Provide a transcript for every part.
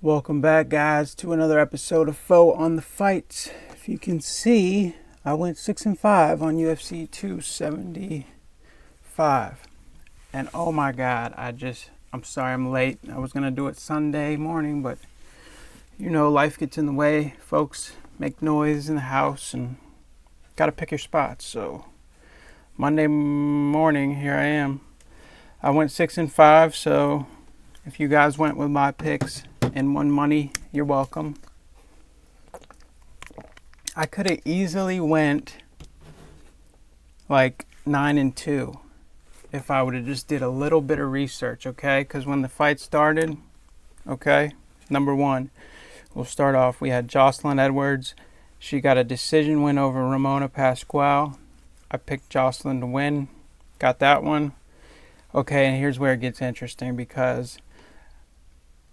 Welcome back, guys, to another episode of Foeontheflicks. If you can see, I went 6-5 on UFC 275. And oh my God, I'm sorry I'm late. I was going to do it Sunday morning, but you know, life gets in the way. Folks make noise in the house and got to pick your spots. So Monday morning, here I am. I went 6-5, so if you guys went with my picks and won money, you're welcome. I could have easily went like 9-2 if I would have just did a little bit of research, okay? Because when the fight started, okay, number one, we'll start off. We had Jocelyn Edwards. She got a decision win over Ramona Pascual. I picked Jocelyn to win. Got that one. Okay, and here's where it gets interesting because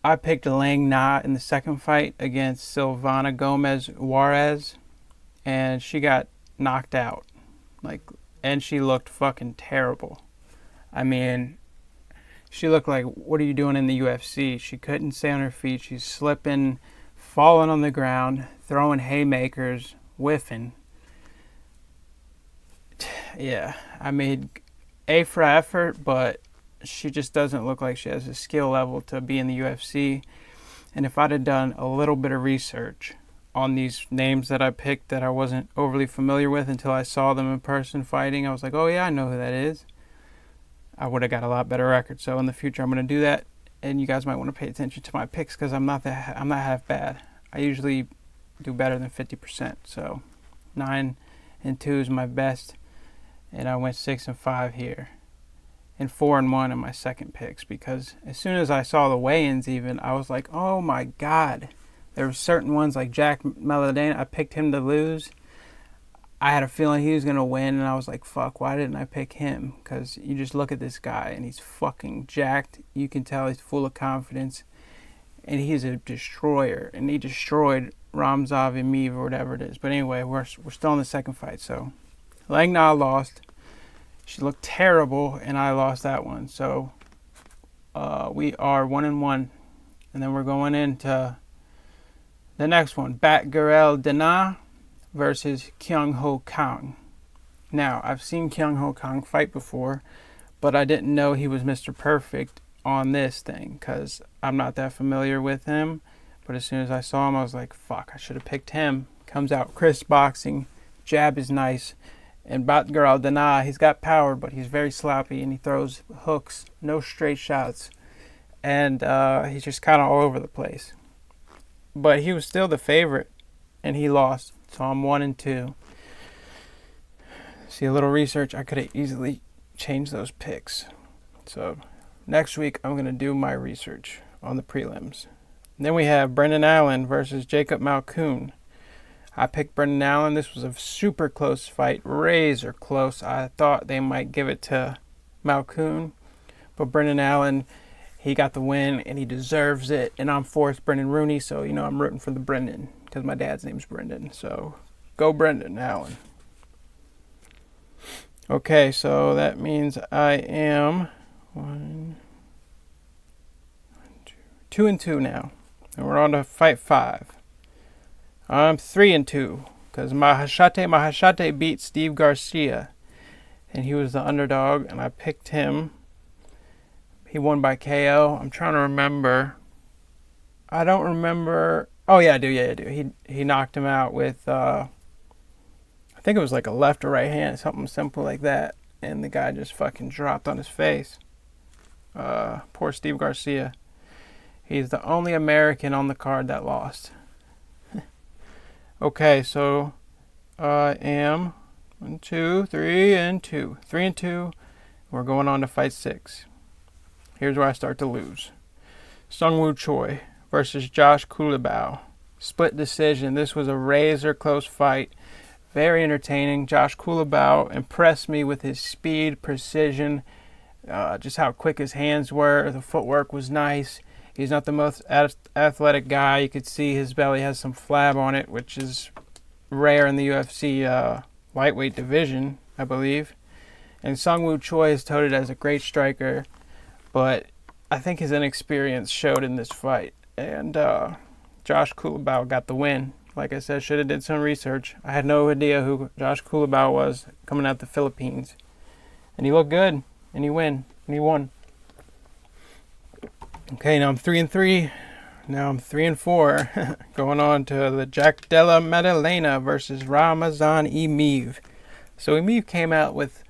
I picked Lang Na in the second fight against Silvana Gomez Juarez, and she got knocked out. And she looked fucking terrible. I mean, she looked like, what are you doing in the UFC? She couldn't stay on her feet. She's slipping, falling on the ground, throwing haymakers, whiffing. Yeah, I mean, A for effort, but she just doesn't look like she has a skill level to be in the UFC. And if I'd have done a little bit of research on these names that I picked that I wasn't overly familiar with until I saw them in person fighting, I was like, oh yeah, I know who that is. I would have got a lot better record. So in the future, I'm going to do that. And you guys might want to pay attention to my picks because I'm not half bad. I usually do better than 50%. So 9-2 is my best. And I went 6-5 here. And 4-1 in my second picks, because as soon as I saw the weigh-ins even, I was like, oh my God. There were certain ones like Jack Madalena, I picked him to lose. I had a feeling he was going to win, and I was like, fuck, why didn't I pick him? Because you just look at this guy, and he's fucking jacked. You can tell he's full of confidence, and he's a destroyer, and he destroyed Ramzan Emeev or whatever it is. But anyway, we're still in the second fight, so Lang Na lost. She looked terrible, and I lost that one. So we are 1-1, and then we're going into the next one: Della versus Kyung Ho Kang. Now, I've seen Kyung Ho Kang fight before, but I didn't know he was Mr. Perfect on this thing because I'm not that familiar with him. But as soon as I saw him, I was like, fuck, I should have picked him. Comes out crisp boxing, jab is nice. And Della, he's got power, but he's very sloppy, and he throws hooks, no straight shots. And he's just kind of all over the place. But he was still the favorite, and he lost. So I'm 1-2. See, a little research, I could have easily changed those picks. So next week, I'm going to do my research on the prelims. And then we have Brendan Allen versus Jacob Malkoun. I picked Brendan Allen. This was a super close fight, razor close. I thought they might give it to Malkoun, but Brendan Allen, he got the win, and he deserves it. And I'm fourth Brendan Rooney, so you know I'm rooting for the Brendan because my dad's name's Brendan. So go Brendan Allen. Okay, so that means I am 2-2 now, and we're on to fight 5. I'm 3-2 because Mahashate beat Steve Garcia, and he was the underdog, and I picked him. He won by KO. I'm trying to remember. I don't remember. Oh yeah, I do. Yeah, I do. He knocked him out with I think it was like a left or right hand, something simple like that, and the guy just fucking dropped on his face. Poor Steve Garcia. He's the only American on the card that lost. Okay, so I am 3-2. We're going on to fight 6. Here's where I start to lose. Sungwoo Choi versus Josh Kulabau. Split decision. This was a razor close fight. Very entertaining. Josh Kulabau impressed me with his speed, precision, just how quick his hands were. The footwork was nice. He's not the most athletic guy. You could see his belly has some flab on it, which is rare in the UFC lightweight division, I believe. And Sungwoo Choi is touted as a great striker, but I think his inexperience showed in this fight. and Josh Kulabau got the win. Like I said, should have did some research. I had no idea who Josh Kulabau was coming out the Philippines, and he looked good, and he won. Okay, now I'm 3-3. Now I'm 3-4. Going on to the Della Madalena versus Ramazan Emeev. So Emeev came out with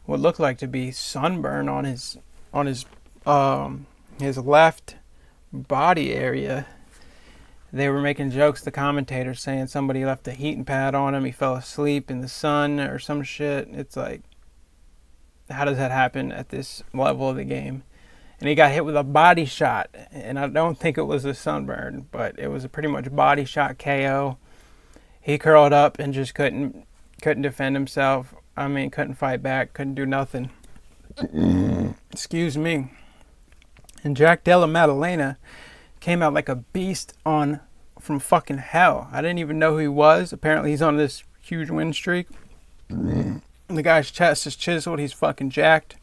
what looked like to be sunburn on his left body area. They were making jokes, the commentators, saying somebody left a heating pad on him. He fell asleep in the sun or some shit. It's like, how does that happen at this level of the game? And he got hit with a body shot. And I don't think it was a sunburn, but it was a pretty much body shot KO. He curled up and just couldn't defend himself. I mean, couldn't fight back, couldn't do nothing. Excuse me. And Della Madalena came out like a beast from fucking hell. I didn't even know who he was. Apparently he's on this huge win streak. The guy's chest is chiseled. He's fucking jacked.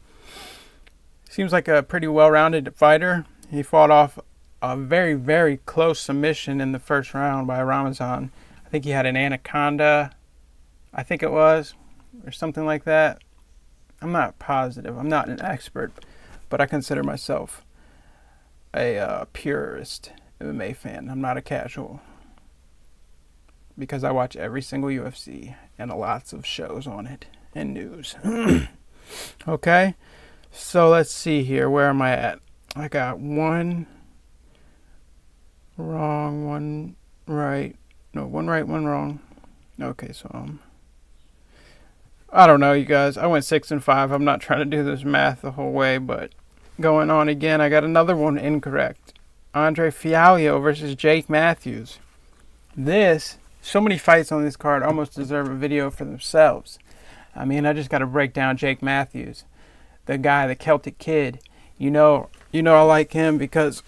Seems like a pretty well-rounded fighter. He fought off a very, very close submission in the first round by Ramazan. I think he had an anaconda, I think it was, or something like that. I'm not positive. I'm not an expert, but I consider myself a purist MMA fan. I'm not a casual, because I watch every single UFC and lots of shows on it and news. Okay, so let's see here. Where am I at? I got one wrong, one right. No, one right, one wrong. Okay, so I don't know, you guys. I went 6-5. I'm not trying to do this math the whole way, but going on again, I got another one incorrect. Andre Fialho versus Jake Matthews. So many fights on this card almost deserve a video for themselves. I mean, I just got to break down Jake Matthews, the guy, the Celtic kid. You know, I like him because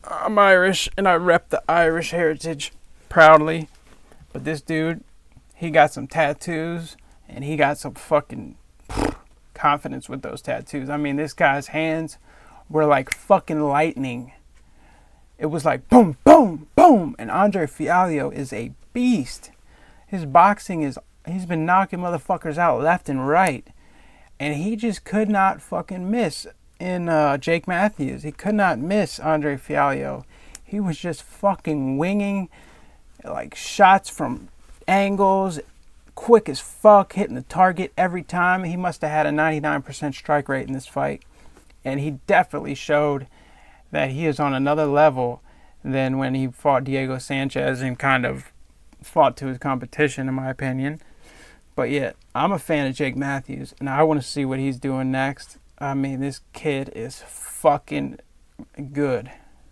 I'm Irish and I rep the Irish heritage proudly. But this dude, he got some tattoos and he got some fucking confidence with those tattoos. I mean, this guy's hands were like fucking lightning. It was like boom, boom, boom. And Andre Fialho is a beast. His boxing he's been knocking motherfuckers out left and right. And he just could not fucking miss in Jake Matthews. He could not miss Andre Fialho. He was just fucking winging like shots from angles, quick as fuck, hitting the target every time. He must have had a 99% strike rate in this fight. And he definitely showed that he is on another level than when he fought Diego Sanchez and kind of fought to his competition, in my opinion. But yeah, I'm a fan of Jake Matthews, and I want to see what he's doing next. I mean, this kid is fucking good.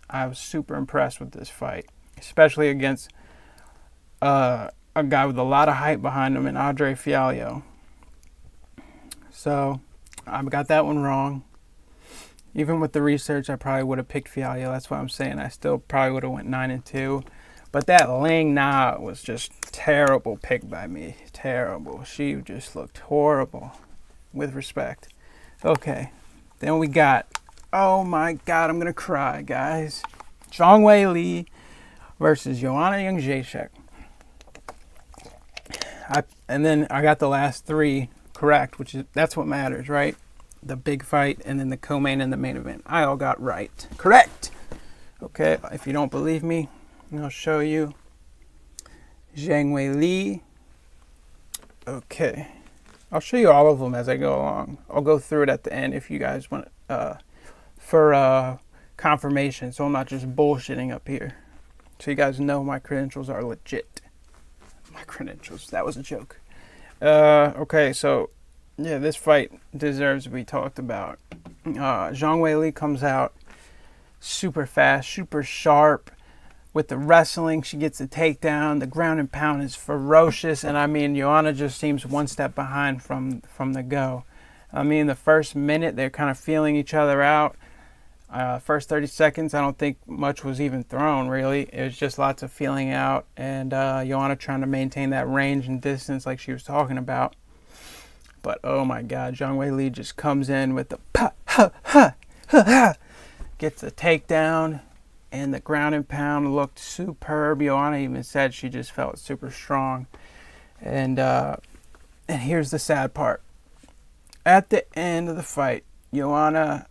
I was super impressed with this fight, especially against a guy with a lot of hype behind him in Andre Fialho. So I got that one wrong. Even with the research, I probably would have picked Fialho. That's what I'm saying. I still probably would have went 9-2. But that Ling Na was just terrible pick by me. Terrible. She just looked horrible. With respect. Okay. Then we got, oh my God, I'm going to cry, guys. Zhongwei Lee versus Joanna Jędrzejczyk. And then I got the last three correct, that's what matters, right? The big fight and then the co-main and the main event. I all got right. Correct. Okay, if you don't believe me, I'll show you. Zhongwei Lee. Okay. I'll show you all of them as I go along. I'll go through it at the end if you guys want for confirmation, so I'm not just bullshitting up here. So you guys know my credentials are legit. My credentials. That was a joke. Okay, so yeah, this fight deserves to be talked about. Zhongwei Lee comes out super fast, super sharp. With the wrestling, she gets a takedown. The ground and pound is ferocious. And I mean, Joanna just seems one step behind from the go. I mean, the first minute, they're kind of feeling each other out. First 30 seconds, I don't think much was even thrown, really. It was just lots of feeling out. And Joanna trying to maintain that range and distance like she was talking about. But, oh my God, Zhongwei Lee just comes in with the pa, ha, ha, ha, ha. Gets a takedown. and the ground and pound looked superb. Joanna even said she just felt super strong. And here's the sad part. At the end of the fight, Joanna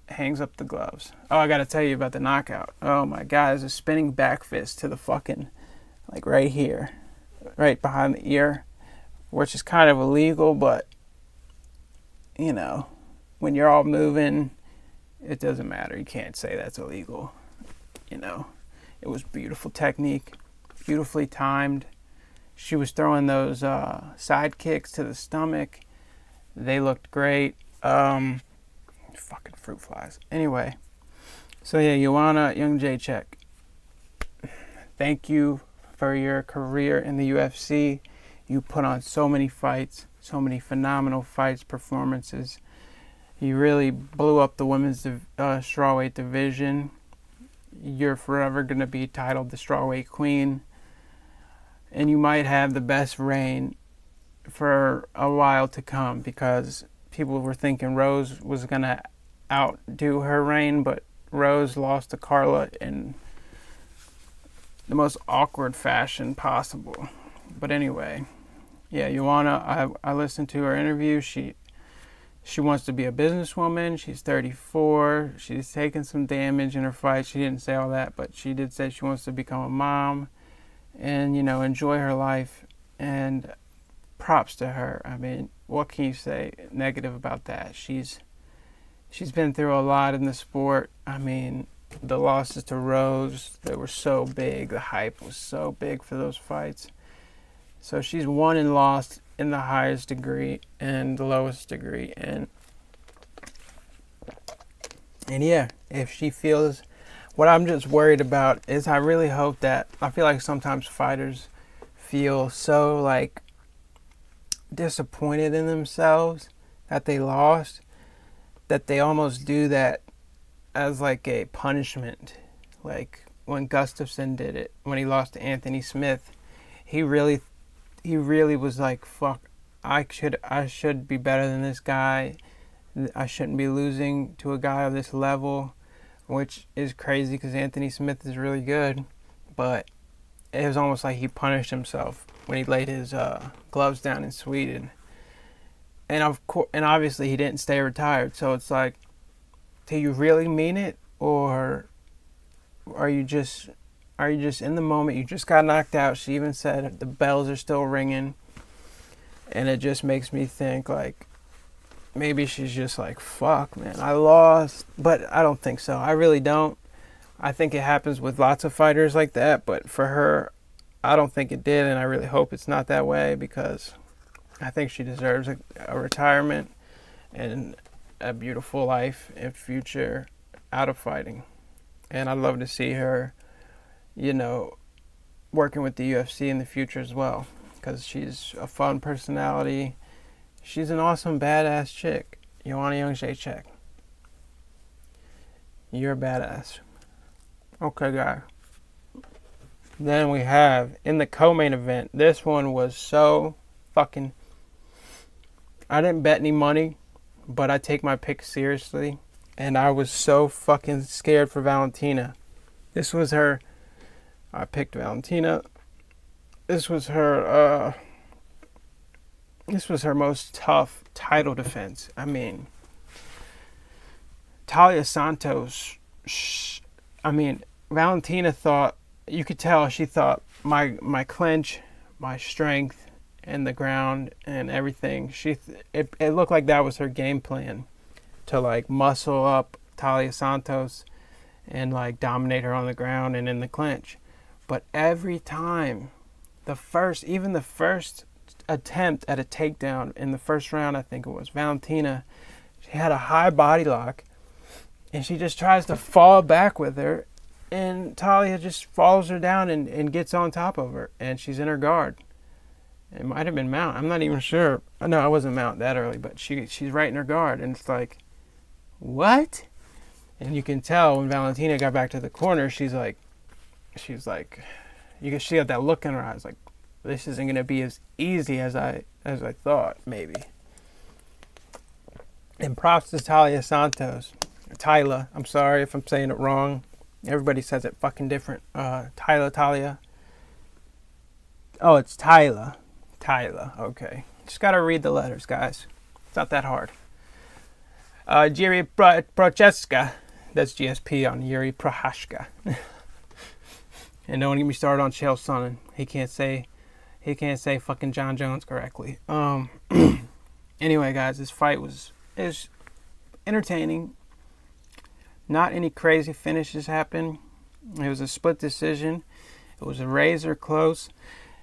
hangs up the gloves. Oh, I gotta tell you about the knockout. Oh my God, it's a spinning back fist to the fucking, like right here, right behind the ear, which is kind of illegal, but you know, when you're all moving, it doesn't matter. You can't say that's illegal. You know, it was beautiful technique, beautifully timed. She was throwing those side kicks to the stomach. They looked great. Fucking fruit flies. Anyway, so yeah, Joanna Jędrzejczyk, thank you for your career in the UFC. You put on so many fights, so many phenomenal fights, performances. You really blew up the women's strawweight division. You're forever going to be titled the strawweight queen. And you might have the best reign for a while to come, because people were thinking Rose was going to outdo her reign, but Rose lost to Carla in the most awkward fashion possible. But anyway, yeah, Joanna, I listened to her interview. She wants to be a businesswoman. She's 34. She's taken some damage in her fight. She didn't say all that, but she did say she wants to become a mom and, you know, enjoy her life. And props to her. I mean, what can you say negative about that? She's been through a lot in the sport. I mean, the losses to Rose, they were so big. The hype was so big for those fights. So she's won and lost in the highest degree and the lowest degree. And yeah, if she feels, what I'm just worried about is I really hope that, I feel like sometimes fighters feel so like disappointed in themselves that they lost, that they almost do that as like a punishment. Like when Gustafsson did it, when he lost to Anthony Smith, he really was like, fuck, I should be better than this guy. I shouldn't be losing to a guy of this level, which is crazy because Anthony Smith is really good. But it was almost like he punished himself when he laid his gloves down in Sweden. And obviously he didn't stay retired. So it's like, do you really mean it, or are you just in the moment? You just got knocked out. She even said the bells are still ringing, and it just makes me think like maybe she's just like, fuck, man, I lost. But I don't think so. I really don't. I think it happens with lots of fighters like that, but for her, I don't think it did, and I really hope it's not that way, because I think she deserves a retirement and a beautiful life and future out of fighting. And I'd love to see her, you know, working with the UFC in the future as well, because she's a fun personality. She's an awesome, badass chick. Joanna Jędrzejczyk. You're a badass. Okay, guys. Then we have, in the co-main event, this one was so fucking... I didn't bet any money, but I take my picks seriously. And I was so fucking scared for Valentina. This was her... I picked Valentina. This was her most tough title defense. I mean, Taila Santos, Valentina thought, you could tell she thought my clinch, my strength, and the ground and everything, it looked like that was her game plan, to like muscle up Taila Santos and like dominate her on the ground and in the clinch. But every time, the first attempt at a takedown in the first round, I think it was, Valentina, she had a high body lock, and she just tries to fall back with her, and Talia just follows her down and gets on top of her, and she's in her guard. It might have been mount. I'm not even sure. No, I wasn't mount that early, but she's right in her guard, and it's like, what? And you can tell when Valentina got back to the corner, she's like, you can see that look in her eyes, like, this isn't going to be as easy as I thought, maybe. And props to Taila Santos. Tyla, I'm sorry if I'm saying it wrong. Everybody says it fucking different. Talia. Oh, it's Tyla. Tyla. Okay. Just gotta read the letters, guys. It's not that hard. Yuri Prochaska. That's GSP on Yuri Prohashka. And don't get me started on Chael Sonnen. He can't say fucking John Jones correctly. Anyway, guys, this fight is entertaining. Not any crazy finishes happened. It was a split decision. It was a razor close.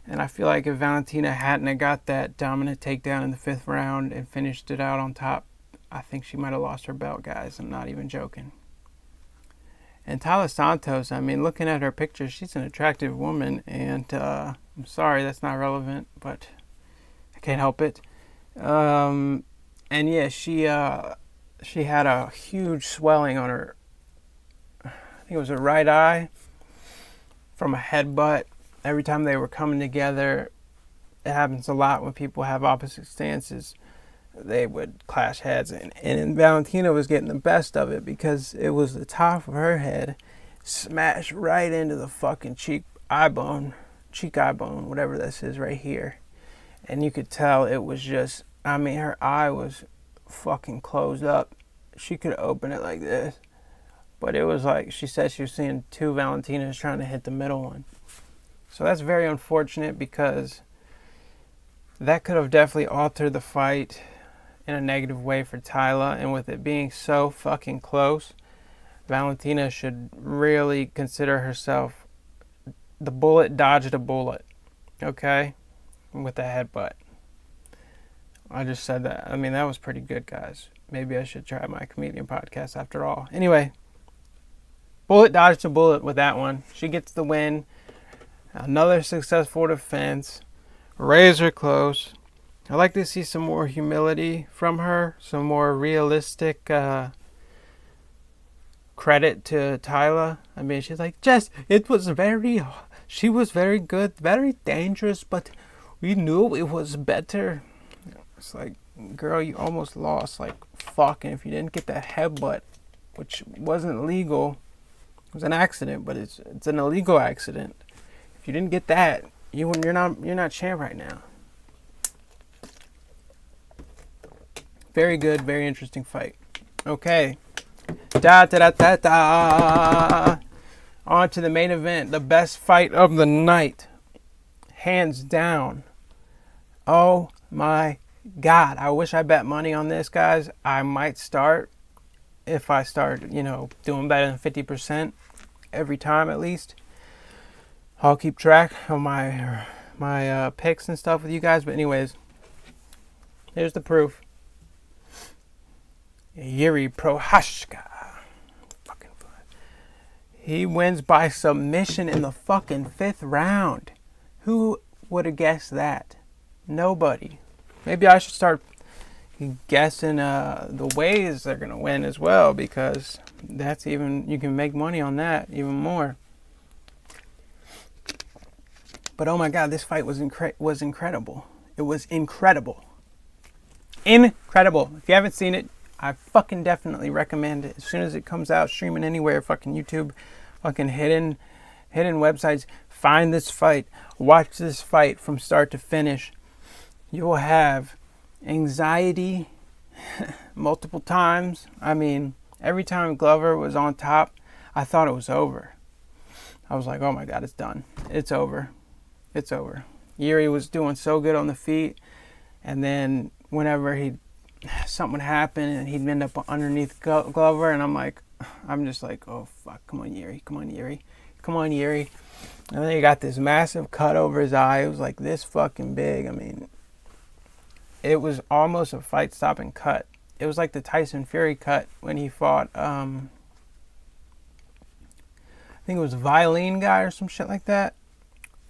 And I feel like if Valentina hadn't have got that dominant takedown in the 5th round and finished it out on top, I think she might have lost her belt, guys. I'm not even joking. And Tyla Santos, I mean, looking at her picture, she's an attractive woman. And I'm sorry, that's not relevant, but I can't help it. And yeah, she had a huge swelling on her, I think it was her right eye, from a headbutt. Every time they were coming together, it happens a lot when people have opposite stances. They would clash heads, and Valentina was getting the best of it because it was the top of her head smashed right into the fucking cheek eye bone, whatever this is right here. And you could tell it was just, I mean, her eye was fucking closed up. She could open it like this, but it was like, she said she was seeing 2 Valentinas trying to hit the middle one. So that's very unfortunate because that could have definitely altered the fight in a negative way for Tyla. And with it being so fucking close, Valentina should really consider herself the bullet dodged a bullet. Okay? With the headbutt. I just said that. I mean, that was pretty good, guys. Maybe I should try my comedian podcast after all. Anyway, bullet dodged a bullet with that one. She gets the win. Another successful defense. Razor close. I like to see some more humility from her. Some more realistic credit to Tyla. I mean, she's like, Jess, she was very good, very dangerous, but we knew it was better. It's like, girl, you almost lost. Like, fucking, if you didn't get that headbutt, which wasn't legal. It was an accident, but it's an illegal accident. If you didn't get that, you're not champ right now. Very good, very interesting fight. Okay. On to the main event, the best fight of the night. Hands down. Oh my God. I wish I bet money on this, guys. I might start, if I start, doing better than 50% every time at least. I'll keep track of my picks and stuff with you guys. But anyways, here's the proof. Yuri Prohashka. Fucking fun. He wins by submission in the fucking 5th round. Who would have guessed that? Nobody. Maybe I should start guessing the ways they're going to win as well, because that's even, you can make money on that even more. But oh my God, this fight was incredible. It was incredible. Incredible. If you haven't seen it, I fucking definitely recommend it. As soon as it comes out, streaming anywhere, fucking YouTube, fucking hidden websites, find this fight. Watch this fight from start to finish. You will have anxiety multiple times. I mean, every time Glover was on top, I thought it was over. I was like, oh my God, it's done. It's over. It's over. Yuri was doing so good on the feet, and then whenever something would happen and he'd end up underneath Glover, and I'm just like, oh fuck, come on Yuri. And then he got this massive cut over his eye. It was like this fucking big. I mean, it was almost a fight stopping cut. It was like the Tyson Fury cut when he fought I think it was Violin guy or some shit like that,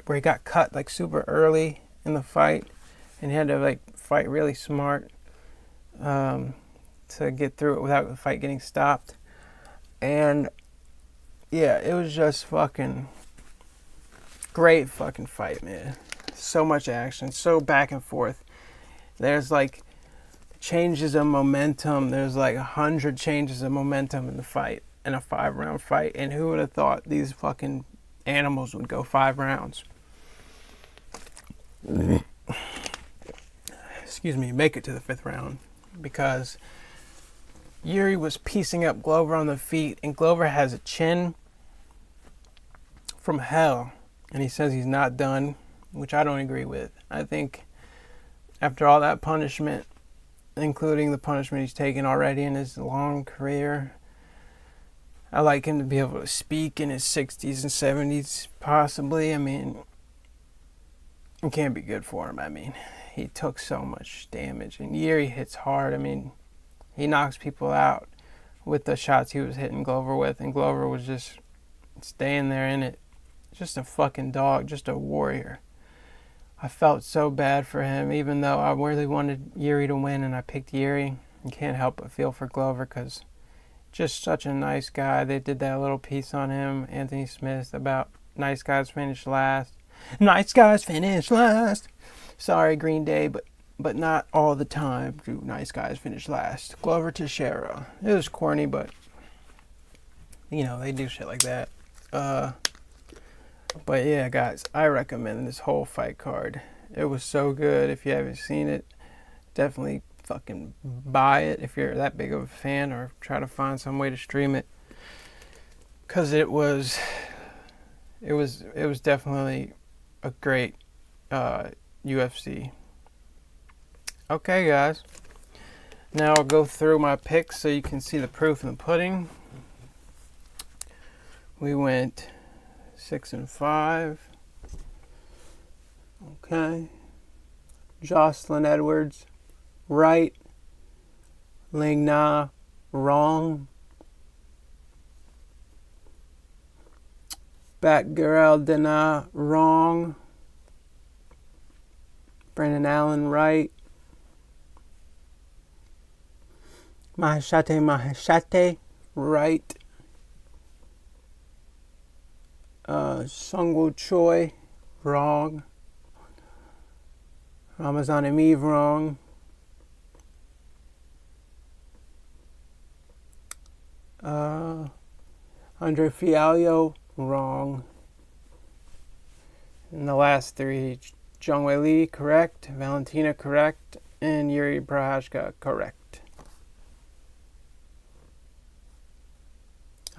where he got cut like super early in the fight, and he had to like fight really smart to get through it without the fight getting stopped. And yeah, it was just fucking great fucking fight, man. So much action, so back and forth. There's like changes of momentum. There's like 100 changes of momentum in the fight. in a 5-round fight. And who would have thought these fucking animals would go 5 rounds? Excuse me, make it to the 5th round. Because Yuri was piecing up Glover on the feet, and Glover has a chin from hell. And he says he's not done, which I don't agree with. I think after all that punishment, including the punishment he's taken already in his long career, I like him to be able to speak in his 60s and 70s, possibly. I mean, it can't be good for him. I mean, he took so much damage. And Yuri hits hard. I mean, he knocks people out with the shots he was hitting Glover with. And Glover was just staying there in it. Just a fucking dog. Just a warrior. I felt so bad for him, even though I really wanted Yuri to win, and I picked Yuri. I can't help but feel for Glover, because just such a nice guy. They did that little piece on him, Anthony Smith, about nice guys finish last. Nice guys finish last. Sorry, Green Day, but not all the time do nice guys finish last. Glover Teixeira. It was corny, but, you know, they do shit like that. But yeah, guys, I recommend this whole fight card. It was so good. If you haven't seen it, definitely fucking buy it if you're that big of a fan, or try to find some way to stream it. Cause it was definitely a great UFC. Okay, guys. Now I'll go through my picks so you can see the proof in the pudding. We went 6-5. Okay. Jocelyn Edwards, right. Ling Na, wrong. Batgirl Dena, wrong. Brandon Allen, right. Maheshate, right. Sungwoo Choi, wrong. Ramazan Emeev, wrong. Andre Fialho, wrong. And the last 3, Zhongwei Lee, correct. Valentina, correct. And Yuri Prohashka, correct.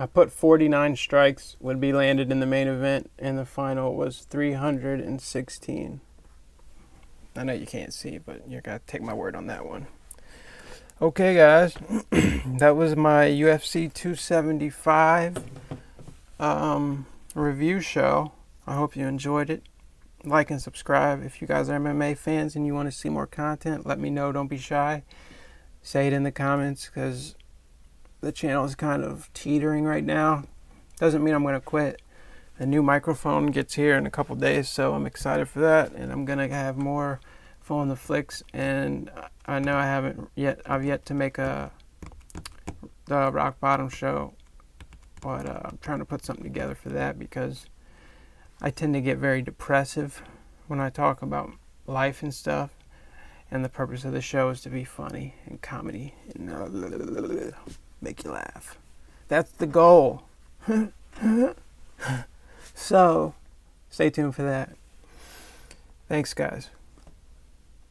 I put 49 strikes would be landed in the main event, and the final was 316. I know you can't see, but you're going to take my word on that one. Okay, guys. That was my UFC 275 review show. I hope you enjoyed it. Like and subscribe. If you guys are MMA fans and you want to see more content, let me know. Don't be shy. Say it in the comments, because the channel is kind of teetering right now. Doesn't mean I'm going to quit. A new microphone gets here in a couple days, so I'm excited for that. And I'm going to have more Foeontheflicks. And I know I've yet to make the Rock Bottom show. But I'm trying to put something together for that, because I tend to get very depressive when I talk about life and stuff. And the purpose of the show is to be funny and comedy and make you laugh. That's the goal. So, stay tuned for that. Thanks, guys.